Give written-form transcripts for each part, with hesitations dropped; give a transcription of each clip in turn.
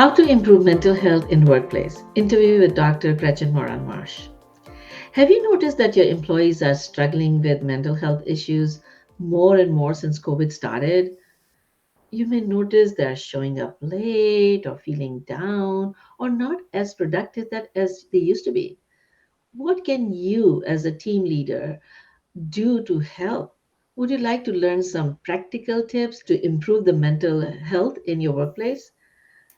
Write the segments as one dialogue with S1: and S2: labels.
S1: How to Improve Mental Health in Workplace. Interview with Dr. Gretchen Moran Marsh. Have you noticed that your employees are struggling with mental health issues more and more since COVID started? You may notice they're showing up late or feeling down or not as productive as they used to be. What can you, as a team leader, do to help? Would you like to learn some practical tips to improve the mental health in your workplace?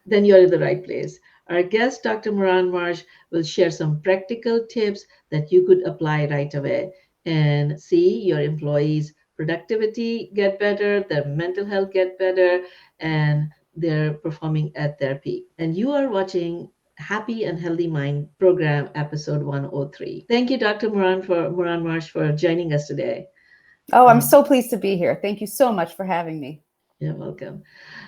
S1: Then you're in the right place. Our guest, Dr. Moran Marsh, will share some practical tips that you could apply right away and see your employees' productivity get better, their mental health get better, and they're performing at their peak. And you are watching Happy and Healthy Mind program, episode 103. Thank you, Dr. Moran Marsh, for joining us today.
S2: Oh, I'm
S1: Um,
S2: so pleased to be here. Thank you so much for having me.
S1: you're welcome.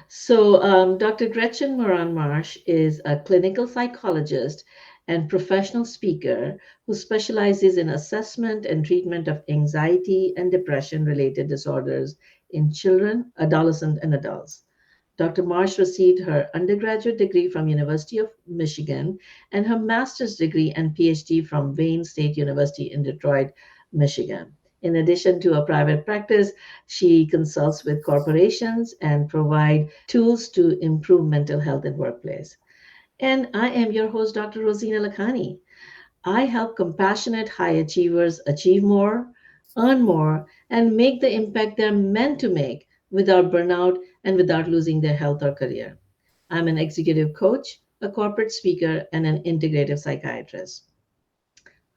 S1: So, Dr. Gretchen Moran Marsh is a clinical psychologist and professional speaker who specializes in assessment and treatment of anxiety and depression related disorders in children, adolescents, and adults. Dr. Marsh received her undergraduate degree from University of Michigan and her master's degree and PhD from Wayne State University in Detroit, Michigan. In addition to a private practice, she consults with corporations and provide tools to improve mental health in workplace. And I am your host, Dr. Rosina Lakhani. I help compassionate high achievers achieve more, earn more, and make the impact they're meant to make without burnout and without losing their health or career. I'm an executive coach, a corporate speaker, and an integrative psychiatrist.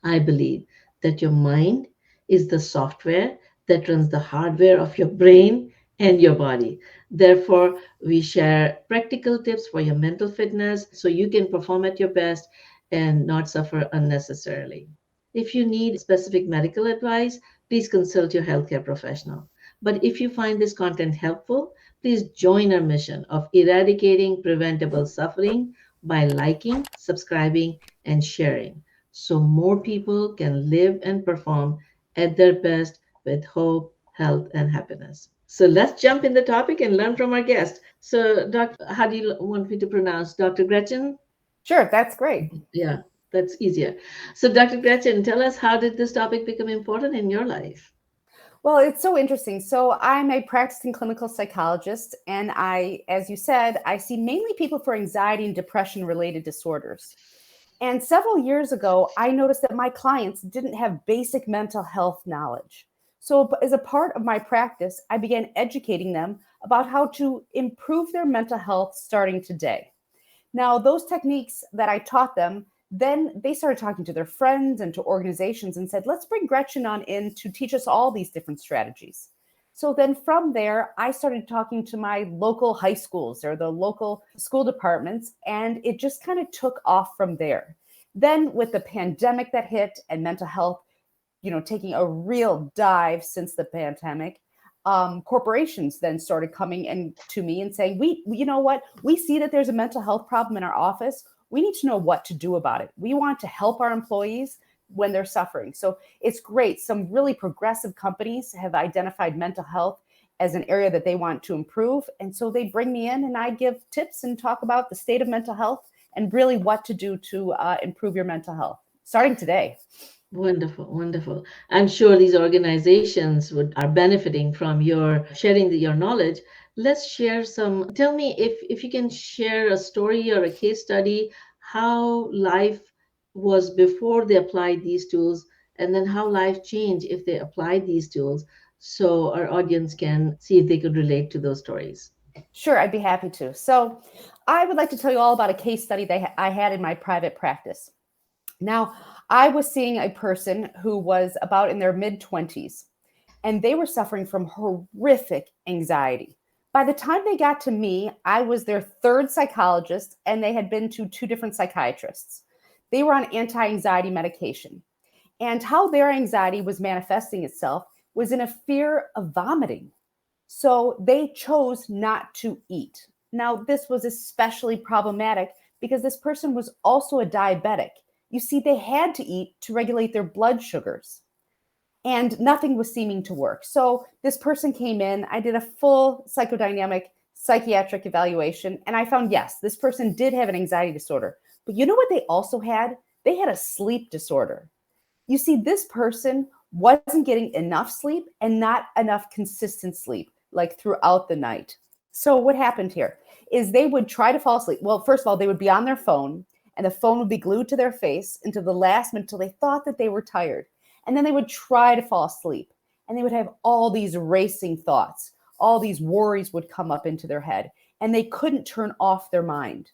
S1: I believe that your mind is the software that runs the hardware of your brain and your body. Therefore, we share practical tips for your mental fitness so you can perform at your best and not suffer unnecessarily. If you need specific medical advice, please consult your healthcare professional. But if you find this content helpful, please join our mission of eradicating preventable suffering by liking, subscribing, and sharing so more people can live and perform at their best with hope, health, and happiness. So let's jump in the topic and learn from our guest. So, how do you want me to pronounce Dr. Gretchen?
S2: Sure, that's great.
S1: Yeah, that's easier. So, Dr. Gretchen, tell us, how did this topic become important in your life?
S2: Well, it's so interesting. So, I'm a practicing clinical psychologist, and as you said, I see mainly people for anxiety and depression related disorders. And several years ago, I noticed that my clients didn't have basic mental health knowledge. So, as a part of my practice, I began educating them about how to improve their mental health starting today. Now, those techniques that I taught them, then they started talking to their friends and to organizations and said, let's bring Gretchen on in to teach us all these different strategies. So then from there, I started talking to my local high schools or the local school departments, and it just kind of took off from there. Then, with the pandemic that hit and mental health, taking a real dive since the pandemic, corporations then started coming and to me and saying, you know what, we see that there's a mental health problem in our office. We need to know what to do about it. We want to help our employees when they're suffering. So it's great. Some really progressive companies have identified mental health as an area that they want to improve. And so they bring me in and I give tips and talk about the state of mental health and really what to do to improve your mental health starting today.
S1: Wonderful, wonderful. I'm sure these organizations are benefiting from your sharing your knowledge. Let's share some. Tell me if you can share a story or a case study how life was before they applied these tools, and then how life changed if they applied these tools, so our audience can see if they could relate to those stories.
S2: Sure, I'd be happy to. So, I would like to tell you all about a case study that I had in my private practice. Now, I was seeing a person who was about in their mid 20s, and they were suffering from horrific anxiety. By the time they got to me, I was their third psychologist, and they had been to two different psychiatrists. They were on anti anxiety medication. And how their anxiety was manifesting itself was in a fear of vomiting. So they chose not to eat. Now, this was especially problematic because this person was also a diabetic. You see, they had to eat to regulate their blood sugars, and nothing was seeming to work. So this person came in, I did a full psychodynamic psychiatric evaluation, and I found, yes, this person did have an anxiety disorder. But you know what they also had? They had a sleep disorder. You see, this person wasn't getting enough sleep and not enough consistent sleep, like throughout the night. So what happened here is they would try to fall asleep. Well, first of all, they would be on their phone, and the phone would be glued to their face until the last minute, until they thought that they were tired. And then they would try to fall asleep, and they would have all these racing thoughts. All these worries would come up into their head, and they couldn't turn off their mind.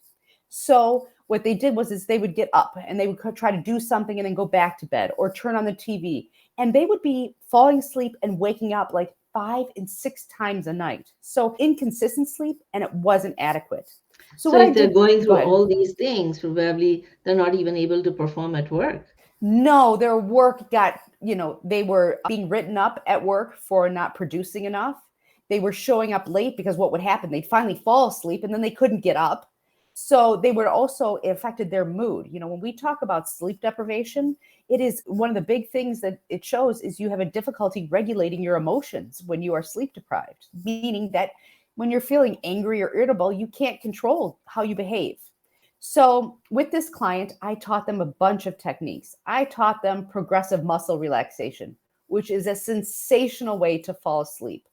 S2: So what they did was is they would get up and they would try to do something and then go back to bed or turn on the TV. And they would be falling asleep and waking up like 5 and 6 times a night. So inconsistent sleep, and it wasn't adequate. So
S1: So
S2: what I
S1: if they're
S2: did,
S1: going
S2: go
S1: through
S2: ahead.
S1: all these things, probably they're not even able to perform at work.
S2: No, their work got, they were being written up at work for not producing enough. They were showing up late because what would happen? They'd finally fall asleep and then they couldn't get up. So they were also, it affected their mood. When we talk about sleep deprivation, it is one of the big things that it shows is you have a difficulty regulating your emotions when you are sleep deprived, meaning that when you're feeling angry or irritable, you can't control how you behave. So with this client, I taught them a bunch of techniques. I taught them progressive muscle relaxation, which is a sensational way to fall asleep.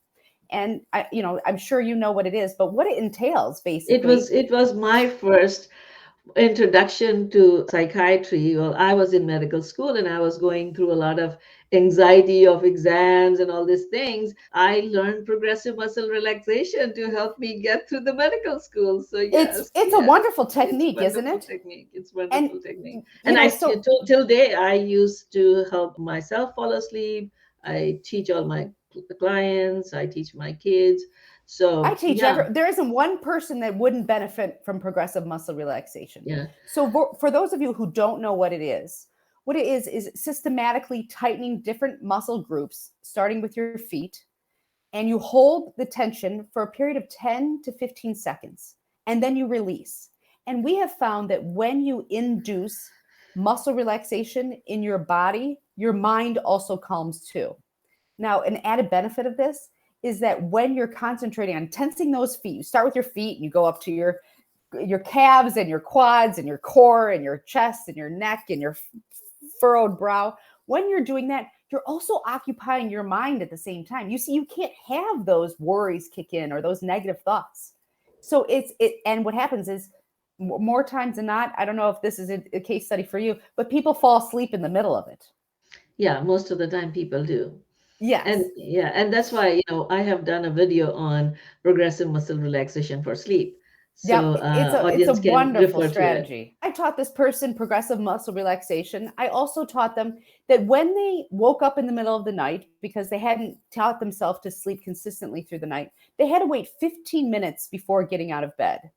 S2: And I'm sure you know what it is, but what it entails
S1: It
S2: basically.
S1: was it was my first introduction to psychiatry. Well, I was in medical school and I was going through a lot of anxiety of exams and all these things. I learned progressive muscle relaxation to help me get through the medical school. So
S2: It's
S1: yes,
S2: it's a
S1: yes,
S2: wonderful
S1: it's
S2: technique, isn't
S1: wonderful
S2: it?
S1: technique. It's
S2: And
S1: wonderful technique. And I
S2: so
S1: till day I used to help myself fall asleep. I teach all my clients. I teach my kids.
S2: I
S1: So
S2: teach
S1: yeah,
S2: there isn't one person that wouldn't benefit from progressive muscle relaxation.
S1: yeah.
S2: So for those of you who don't know what it is systematically tightening different muscle groups, starting with your feet, and you hold the tension for a period of 10 to 15 seconds, and then you release. And we have found that when you induce muscle relaxation in your body, your mind also calms too. Now, an added benefit of this is that when you're concentrating on tensing those feet, you start with your feet and you go up to your calves and your quads and your core and your chest and your neck and your furrowed brow. When you're doing that, you're also occupying your mind at the same time. You see, you can't have those worries kick in or those negative thoughts. So and what happens is more times than not, I don't know if this is a case study for you, but people fall asleep in the middle of it.
S1: Yeah, most of the time people do. And
S2: Yes.
S1: yeah, and that's why, I have done a video on progressive muscle relaxation for sleep. So
S2: Yep, it's a
S1: audience can
S2: wonderful
S1: refer to it.
S2: strategy. I taught this person progressive muscle relaxation. I also taught them that when they woke up in the middle of the night because they hadn't taught themselves to sleep consistently through the night, they had to wait 15 minutes before getting out of bed.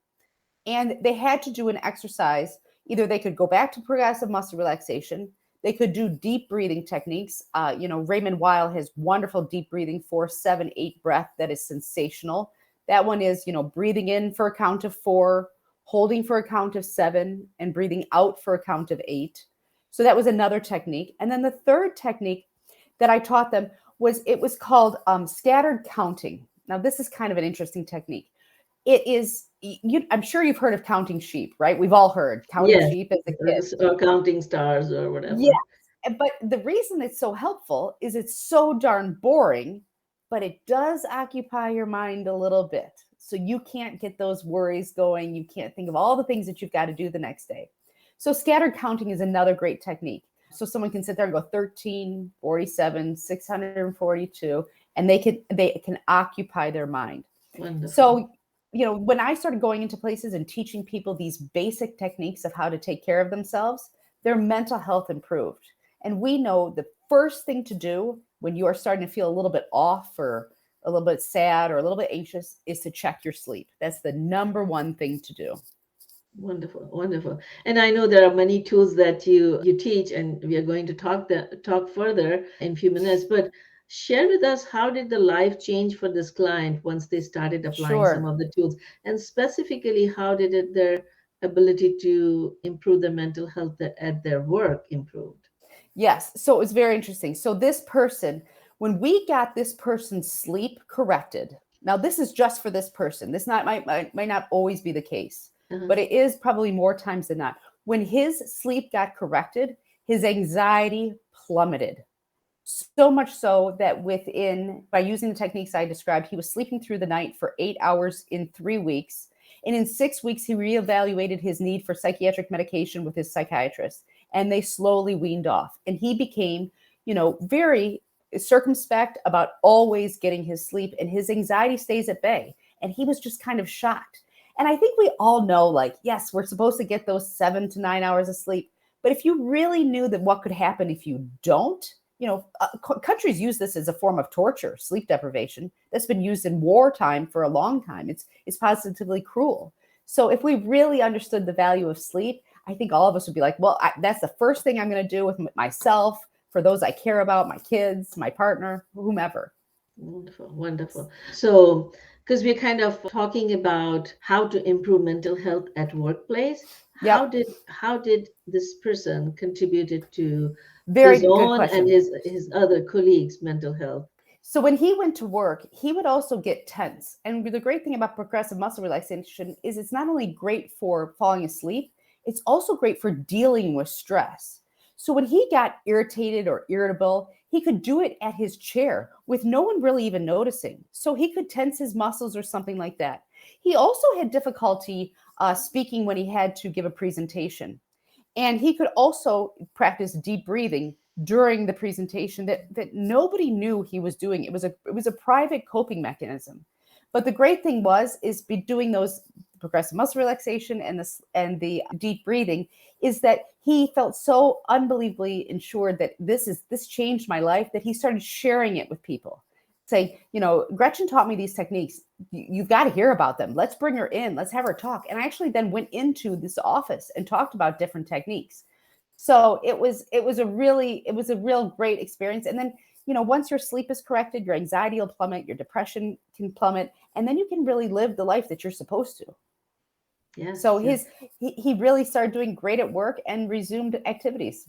S2: And they had to do an exercise. Either they could go back to progressive muscle relaxation, they could do deep breathing techniques. Raymond Weil has wonderful deep breathing 4-7-8 breath that is sensational. That one is, breathing in for a count of 4, holding for a count of 7, and breathing out for a count of 8. So that was another technique. And then the third technique that I taught them was called scattered counting. Now, this is kind of an interesting technique. It is, I'm sure you've heard of counting sheep, right? We've all heard counting
S1: Yes,
S2: sheep as a kid.
S1: or counting stars or
S2: Yeah.
S1: whatever.
S2: But the reason it's so helpful is it's so darn boring, but it does occupy your mind a little bit. So you can't get those worries going. You can't think of all the things that you've got to do the next day. So scattered counting is another great technique. So someone can sit there and go 13, 47, 642, and they can occupy their mind.
S1: Wonderful.
S2: So, when I started going into places and teaching people these basic techniques of how to take care of themselves, their mental health improved. And we know the first thing to do when you are starting to feel a little bit off or a little bit sad or a little bit anxious is to check your sleep. That's the number one thing to do.
S1: Wonderful, wonderful. And I know there are many tools that you teach, and we are going to talk further in a few minutes. But share with us, how did the life change for this client once they started applying some
S2: Sure.
S1: of the tools, and specifically, how did their ability to improve their mental health at their work improved?
S2: Yes. So it was very interesting. So this person, when we got this person's sleep corrected, Now, this is just for this person. This might not always be the case,
S1: Uh-huh.
S2: but it is probably more times than not. When his sleep got corrected, his anxiety plummeted. So much so that by using the techniques I described, he was sleeping through the night for 8 hours in 3 weeks. And in 6 weeks, he reevaluated his need for psychiatric medication with his psychiatrist. And they slowly weaned off. And he became, very circumspect about always getting his sleep, and his anxiety stays at bay. And he was just kind of shocked. And I think we all know, like, yes, we're supposed to get those 7 to 9 hours of sleep. But if you really knew that what could happen if you don't, countries use this as a form of torture, sleep deprivation. That's been used in wartime for a long time. It's positively cruel. So if we really understood the value of sleep, I think all of us would be like, well, that's the first thing I'm going to do with myself, for those I care about, my kids, my partner, whomever.
S1: Wonderful, wonderful. So, because we're kind of talking about how to improve mental health at workplace, how
S2: Yep.
S1: did how did this person contributed to
S2: Very
S1: his
S2: good
S1: own and
S2: question.
S1: his other colleagues' mental health?
S2: So when he went to work, he would also get tense. And the great thing about progressive muscle relaxation is it's not only great for falling asleep, it's also great for dealing with stress. So when he got irritated or irritable, he could do it at his chair with no one really even noticing. So he could tense his muscles or something like that. He also had difficulty speaking when he had to give a presentation. And he could also practice deep breathing during the presentation that nobody knew he was doing. It was a private coping mechanism. But the great thing is be doing those progressive muscle relaxation and the deep breathing, is that he felt so unbelievably ensured that this changed my life, that he started sharing it with people. Say, Gretchen taught me these techniques. You've got to hear about them. Let's bring her in. Let's have her talk. And I actually then went into this office and talked about different techniques. So it was a real great experience. And then, once your sleep is corrected, your anxiety will plummet, your depression can plummet, and then you can really live the life that you're supposed to. So
S1: Yes, yes.
S2: he really started doing great at work and resumed activities.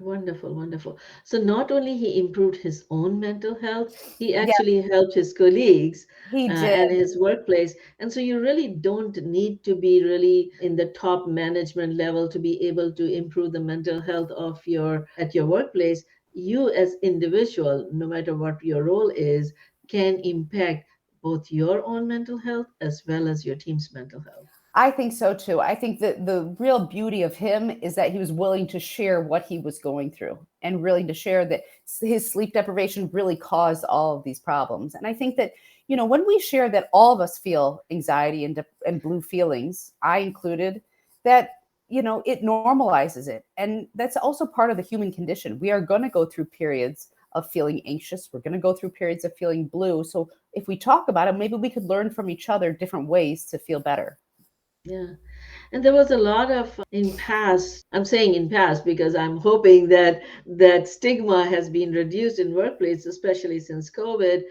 S1: Wonderful, wonderful. So not only he improved his own mental health, he
S2: Yeah,
S1: actually helped his colleagues
S2: he did.
S1: and his workplace. And so you really don't need to be really in the top management level to be able to improve the mental health of your at your workplace. You as individual, no matter what your role is, can impact both your own mental health as well as your team's mental health.
S2: I think so too. I think that the real beauty of him is that he was willing to share what he was going through, and really to share that his sleep deprivation really caused all of these problems. And I think that, when we share that all of us feel anxiety and blue feelings, I included, that, it normalizes it. And that's also part of the human condition. We are going to go through periods of feeling anxious. We're going to go through periods of feeling blue. So if we talk about it, maybe we could learn from each other different ways to feel better.
S1: Yeah. And there was a lot of in past, I'm saying in past because I'm hoping that that stigma has been reduced in workplace, especially since COVID.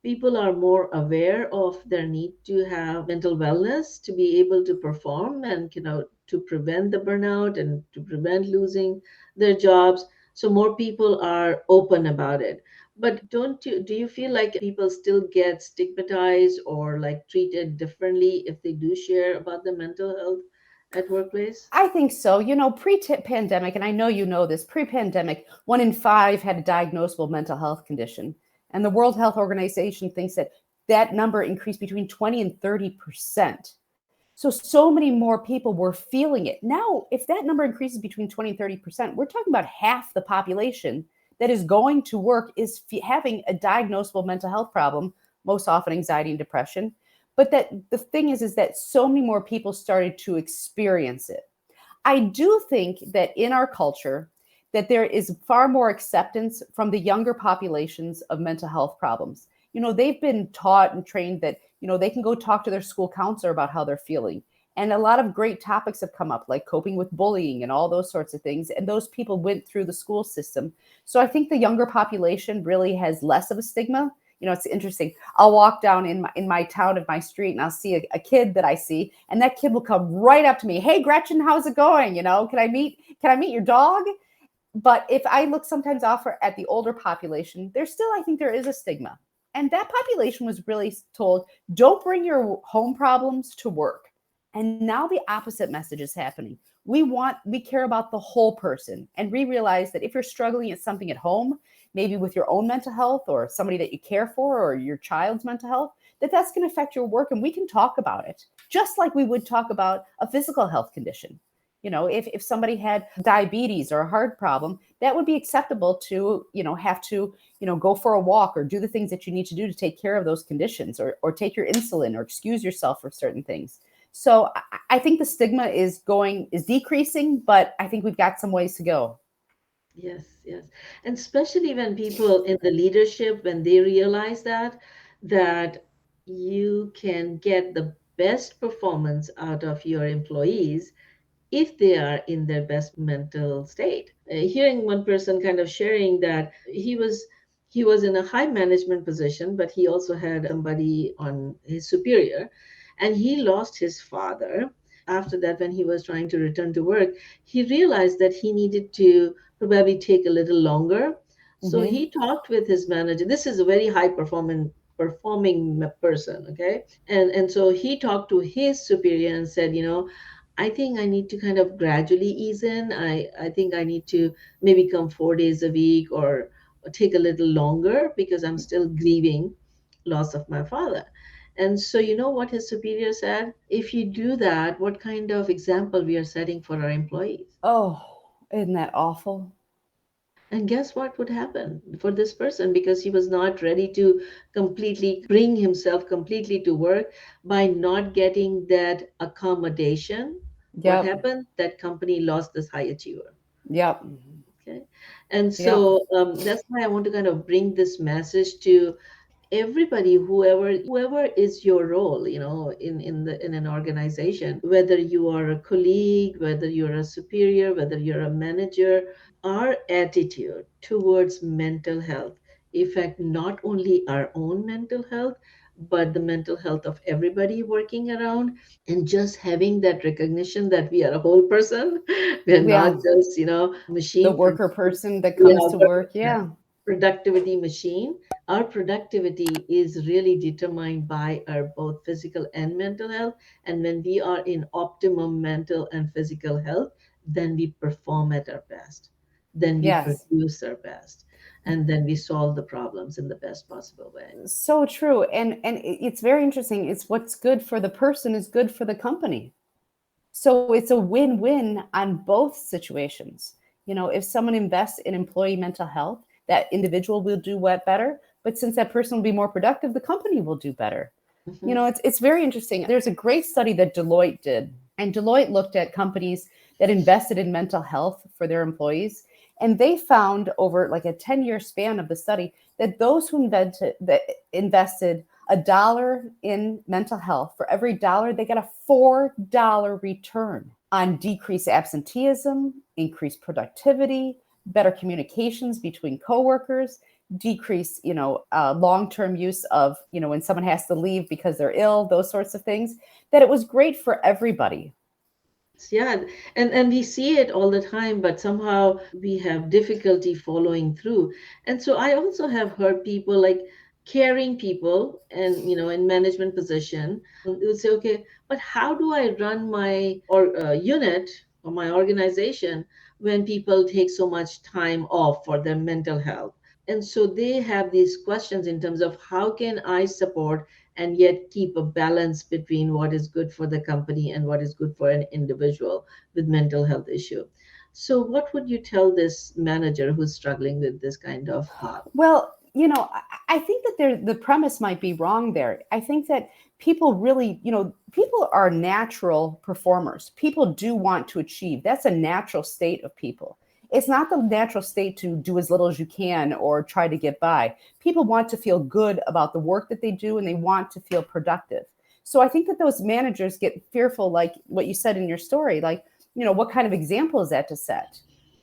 S1: People are more aware of their need to have mental wellness to be able to perform and to prevent the burnout and to prevent losing their jobs. So more people are open about it. But do you feel like people still get stigmatized or like treated differently if they do share about their mental health at workplace?
S2: I think so. Pre-pandemic, and I know you know this, pre-pandemic, 1 in 5 had a diagnosable mental health condition. And the World Health Organization thinks that number increased between 20 and 30%. So many more people were feeling it. Now, if that number increases between 20 and 30%, we're talking about half the population that is going to work is having a diagnosable mental health problem, most often anxiety and depression. But that the thing is that so many more people started to experience it. I do think that in our culture, that there is far more acceptance from the younger populations of mental health problems. They've been taught and trained that, they can go talk to their school counselor about how they're feeling. And a lot of great topics have come up, like coping with bullying and all those sorts of things. And those people went through the school system. So I think the younger population really has less of a stigma. It's interesting. I'll walk down in my town, of my street, and I'll see a kid that I see, and that kid will come right up to me. Hey, Gretchen, how's it going? Can I meet your dog? But if I look sometimes off at the older population, I think there is a stigma. And that population was really told, don't bring your home problems to work. And now the opposite message is happening. We care about the whole person. And we realize that if you're struggling at something at home, maybe with your own mental health or somebody that you care for or your child's mental health, that's going to affect your work. And we can talk about it just like we would talk about a physical health condition. If somebody had diabetes or a heart problem, that would be acceptable to, have to, go for a walk or do the things that you need to do to take care of those conditions, or take your insulin or excuse yourself for certain things. So I think the stigma is decreasing, but I think we've got some ways to go.
S1: Yes, yes. And especially when people in the leadership, when they realize that you can get the best performance out of your employees if they are in their best mental state. Hearing one person kind of sharing that he was in a high management position, but he also had somebody on his superior, and he lost his father. After that, when he was trying to return to work, he realized that he needed to probably take a little longer. So
S2: Mm-hmm.
S1: he talked with his manager. This is a very high performing person, okay? And so he talked to his superior and said, I think I need to kind of gradually ease in. I think I need to maybe come 4 days a week, or take a little longer, because I'm still grieving loss of my father. And so, you know what his superior said? If you do that, what kind of example we are setting for our employees?
S2: Oh, isn't that awful?
S1: And guess what would happen for this person? Because he was not ready to completely bring himself completely to work, by not getting that accommodation. What
S2: Yep.
S1: happened? That company lost this high achiever.
S2: Yep.
S1: Okay. And
S2: Yep.
S1: so, that's why I want to kind of bring this message to everybody, whoever is your role, in an organization, whether you are a colleague, whether you're a superior, whether you're a manager. Our attitude towards mental health affect not only our own mental health, but the mental health of everybody working around. And just having that recognition that we are a whole person, we are not
S2: Yeah.
S1: just
S2: The
S1: machine
S2: worker
S1: producing.
S2: person that comes
S1: Yeah,
S2: to work.
S1: yeah,
S2: Yeah.
S1: productivity machine. Our productivity is really determined by our both physical and mental health. And when we are in optimum mental and physical health, then we perform at our best. Then we
S2: Yes.
S1: produce our best. And then we solve the problems in the best possible way.
S2: So true. And it's very interesting. It's what's good for the person is good for the company. So it's a win-win on both situations. If someone invests in employee mental health, that individual will do what better. But since that person will be more productive, the company will do better.
S1: Mhm.
S2: It's very interesting. There's a great study that Deloitte did, and Deloitte looked at companies that invested in mental health for their employees, and they found over like a 10-year span of the study that those who invested $1 in mental health, for every dollar they got a $4 return on decreased absenteeism, increased productivity, better communications between coworkers, decrease long-term use of when someone has to leave because they're ill, those sorts of things, that it was great for everybody.
S1: Yeah, and we see it all the time, but somehow we have difficulty following through. And so I also have heard people, like caring people, and in management position, they would say, okay, but how do I run my or unit or my organization when people take so much time off for their mental health? And so they have these questions in terms of, how can I support and yet keep a balance between what is good for the company and what is good for an individual with mental health issue. So what would you tell this manager who's struggling with this kind of thought?
S2: Well, I think that the premise might be wrong there. I think that people really, people are natural performers. People do want to achieve. That's a natural state of people. It's not the natural state to do as little as you can or try to get by. People want to feel good about the work that they do, and they want to feel productive. So I think that those managers get fearful, like what you said in your story, like, what kind of example is that to set?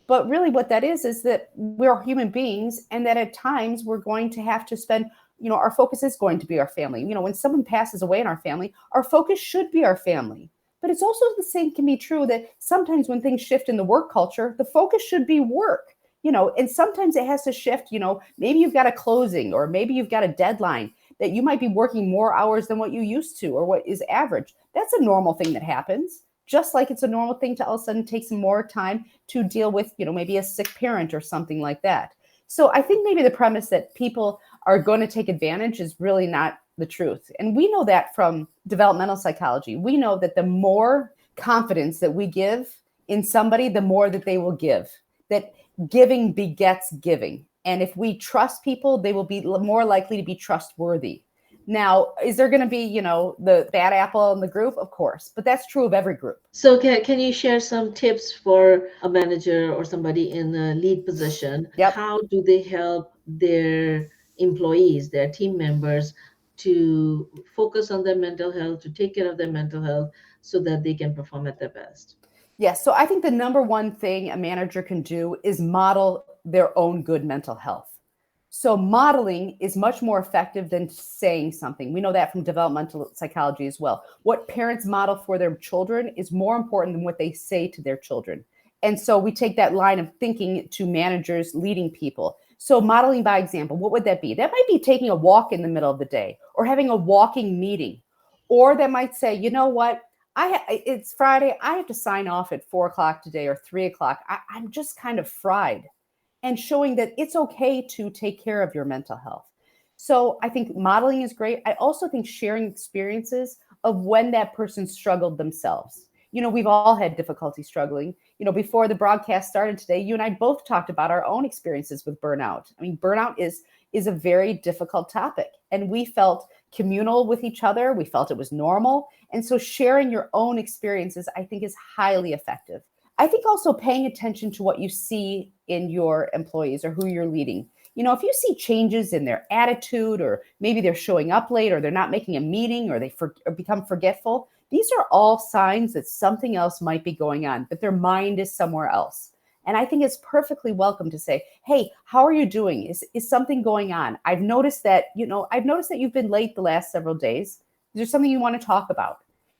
S2: But really, what that is that we're human beings, and that at times we're going to have to spend, our focus is going to be our family. When someone passes away in our family, our focus should be our family. But it's also the same can be true that sometimes when things shift in the work culture, the focus should be work. And sometimes it has to shift. Maybe you've got a closing, or maybe you've got a deadline that you might be working more hours than what you used to or what is average. That's a normal thing that happens. Just like it's a normal thing to all of a sudden take some more time to deal with, maybe a sick parent or something like that. So I think maybe the premise that people are going to take advantage is really not the truth. And we know that from developmental psychology. We know that the more confidence that we give in somebody, the more that they will give. That giving begets giving. And if we trust people, they will be more likely to be trustworthy. Now, is there going to be, the bad apple in the group? Of course, but that's true of every group.
S1: So can you share some tips for a manager or somebody in a lead position?
S2: Yep.
S1: How do they help their employees, their team members, to focus on their mental health, to take care of their mental health so that they can perform at their best?
S2: Yes. So I think the number one thing a manager can do is model their own good mental health. So modeling is much more effective than saying something. We know that from developmental psychology as well. What parents model for their children is more important than what they say to their children. And so we take that line of thinking to managers leading people. So modeling by example, what would that be? That might be taking a walk in the middle of the day or having a walking meeting. Or that might say, you know what? It's Friday. I have to sign off at 4 o'clock today or 3 o'clock. I'm just kind of fried, and showing that it's okay to take care of your mental health. So I think modeling is great. I also think sharing experiences of when that person struggled themselves. We've all had difficulty struggling. Before the broadcast started today, you and I both talked about our own experiences with burnout. I mean, burnout is a very difficult topic, and we felt communal with each other. We felt it was normal. And so sharing your own experiences, I think, is highly effective. I think also paying attention to what you see in your employees or who you're leading. If you see changes in their attitude, or maybe they're showing up late, or they're not making a meeting, or or become forgetful, these are all signs that something else might be going on, that their mind is somewhere else. And I think it's perfectly welcome to say, hey, how are you doing? Is something going on? I've noticed that you've been late the last several days. Is there something you want to talk about?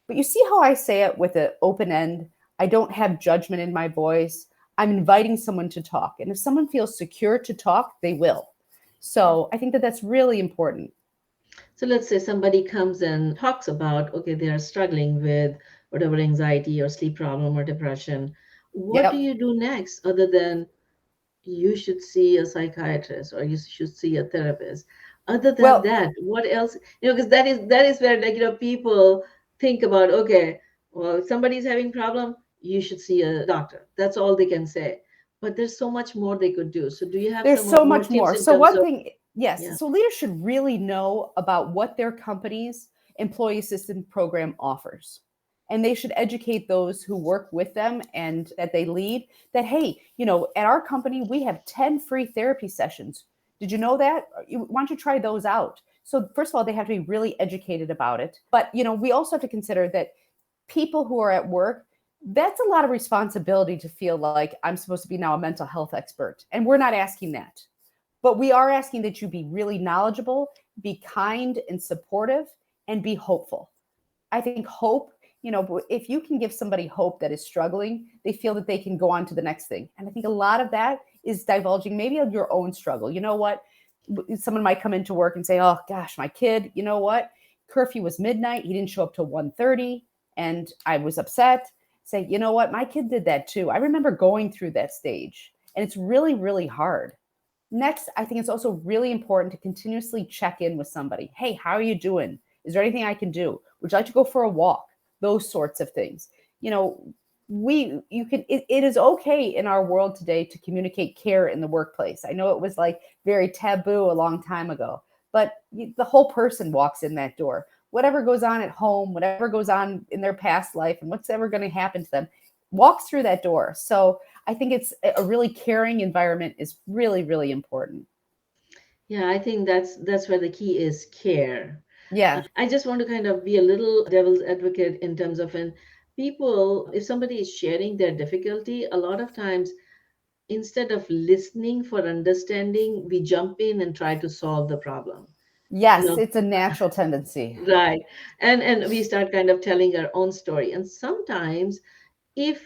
S2: But you see how I say it with an open end? I don't have judgment in my voice. I'm inviting someone to talk. And if someone feels secure to talk, they will. So I think that that's really important.
S1: So let's say somebody comes and talks about, okay, they are struggling with whatever anxiety or sleep problem or depression. What do
S2: Yep.
S1: you do next other than you should see a psychiatrist or you should see a therapist? Other than
S2: Well,
S1: that, what else? Because that is where, like, people think about, okay, well, if somebody's having problem, you should see a doctor. That's all they can say. But there's so much more they could do. So do you have
S2: there's
S1: some
S2: so
S1: more
S2: much
S1: tips
S2: more.
S1: in
S2: So
S1: terms
S2: one
S1: of,
S2: thing, yes.
S1: yeah.
S2: So leaders should really know about what their company's employee assistance program offers. And they should educate those who work with them and that they lead that, hey, at our company, we have 10 free therapy sessions. Did you know that? Why don't you try those out? So first of all, they have to be really educated about it. But, we also have to consider that people who are at work, that's a lot of responsibility to feel like I'm supposed to be now a mental health expert. And we're not asking that. But we are asking that you be really knowledgeable, be kind and supportive, and be hopeful. I think hope, if you can give somebody hope that is struggling, they feel that they can go on to the next thing. And I think a lot of that is divulging maybe of your own struggle. You know what? Someone might come into work and say, oh gosh, my kid, you know what? Curfew was midnight. He didn't show up till 1:30 and I was upset. Say, you know what? My kid did that too. I remember going through that stage, and it's really, really hard. Next, I think it's also really important to continuously check in with somebody. Hey, how are you doing? Is there anything I can do? Would you like to go for a walk? Those sorts of things. You know, it is okay in our world today to communicate care in the workplace. I know it was like very taboo a long time ago, but the whole person walks in that door. Whatever goes on at home, whatever goes on in their past life, and what's ever going to happen to them, walks through that door. So I think it's a really caring environment is really, really important.
S1: Yeah, I think that's where the key is, care.
S2: Yeah.
S1: I just want to kind of be a little devil's advocate in terms of, when people, if somebody is sharing their difficulty, a lot of times, instead of listening for understanding, we jump in and try to solve the problem. You
S2: Yes,
S1: know,
S2: it's a natural tendency.
S1: right. And we start kind of telling our own story. And sometimes, if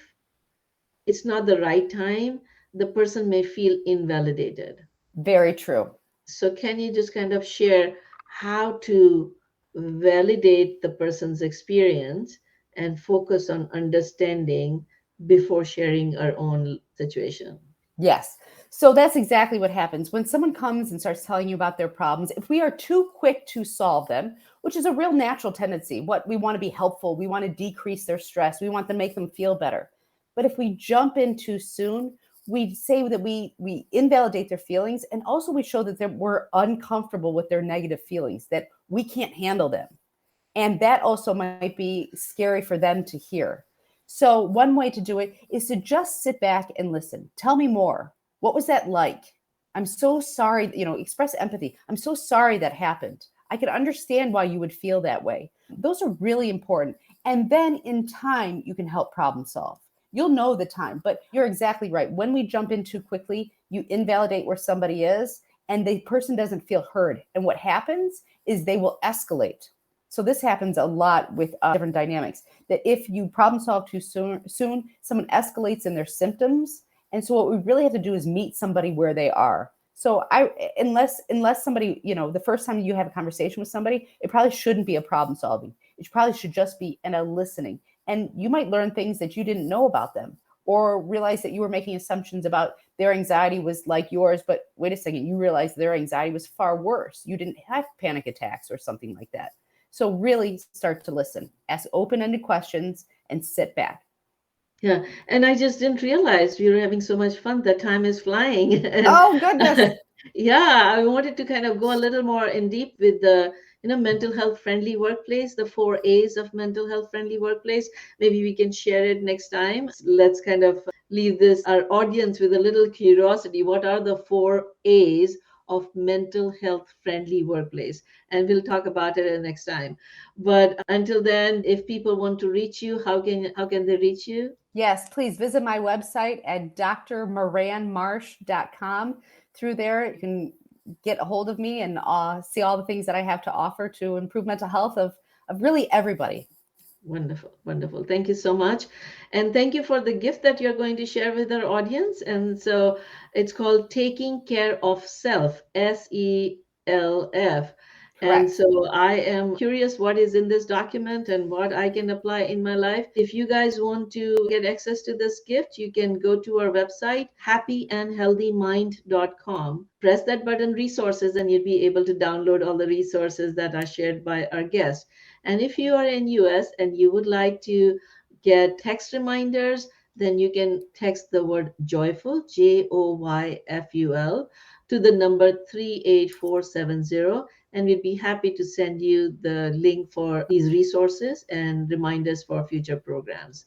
S1: it's not the right time, the person may feel invalidated.
S2: Very true.
S1: So can you just kind of share how to validate the person's experience and focus on understanding before sharing our own situation?
S2: Yes. So that's exactly what happens when someone comes and starts telling you about their problems. If we are too quick to solve them, which is a real natural tendency, what we want to be helpful, we want to decrease their stress, we want to make them feel better. But if we jump in too soon, we say that we invalidate their feelings, and also we show that we're uncomfortable with their negative feelings, that we can't handle them. And that also might be scary for them to hear. So, one way to do it is to just sit back and listen. Tell me more. What was that like? I'm so sorry, express empathy. I'm so sorry that happened. I can understand why you would feel that way. Those are really important. And then in time, you can help problem solve. You'll know the time, but you're exactly right. When we jump in too quickly, you invalidate where somebody is, and the person doesn't feel heard. And what happens is they will escalate. So this happens a lot with different dynamics, that if you problem solve too soon, someone escalates in their symptoms. And so what we really have to do is meet somebody where they are. So unless somebody, the first time you have a conversation with somebody, it probably shouldn't be a problem solving. It probably should just be a listening. And you might learn things that you didn't know about them, or realize that you were making assumptions about their anxiety was like yours, but wait a second, you realize their anxiety was far worse. You didn't have panic attacks or something like that. So really start to listen, ask open-ended questions, and sit back.
S1: Yeah, and I just didn't realize we were having so much fun. The time is flying. And
S2: Oh, goodness.
S1: yeah, I wanted to kind of go a little more in deep with the, mental health friendly workplace, the 4 A's of mental health friendly workplace. Maybe we can share it next time. Let's kind of leave our audience with a little curiosity. What are the 4 A's of mental health friendly workplace? And we'll talk about it next time. But until then, if people want to reach you, how can they reach you?
S2: Yes, please visit my website at drmoranmarsh.com. Through there, you can get a hold of me and see all the things that I have to offer to improve mental health of really everybody.
S1: Wonderful, wonderful. Thank you so much. And thank you for the gift that you're going to share with our audience. And so it's called Taking Care of Self, SELF. And
S2: Correct.
S1: so I am curious what is in this document and what I can apply in my life. If you guys want to get access to this gift, you can go to our website, happyandhealthymind.com. Press that button, resources, and you'll be able to download all the resources that are shared by our guests. And if you are in US and you would like to get text reminders, then you can text the word joyful, JOYFUL, to the number 38470, and we'd be happy to send you the link for these resources and reminders for future programs.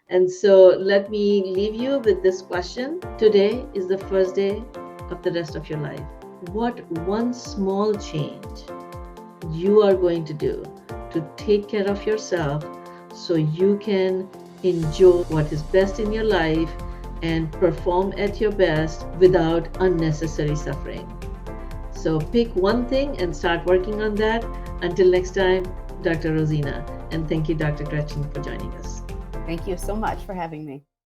S1: And so let me leave you with this question. Today is the first day of the rest of your life. What one small change you are going to do to take care of yourself so you can enjoy what is best in your life and perform at your best without unnecessary suffering? So pick one thing and start working on that. Until next time, Dr. Rosina. And thank you, Dr. Gretchen, for joining us.
S2: Thank you so much for having me.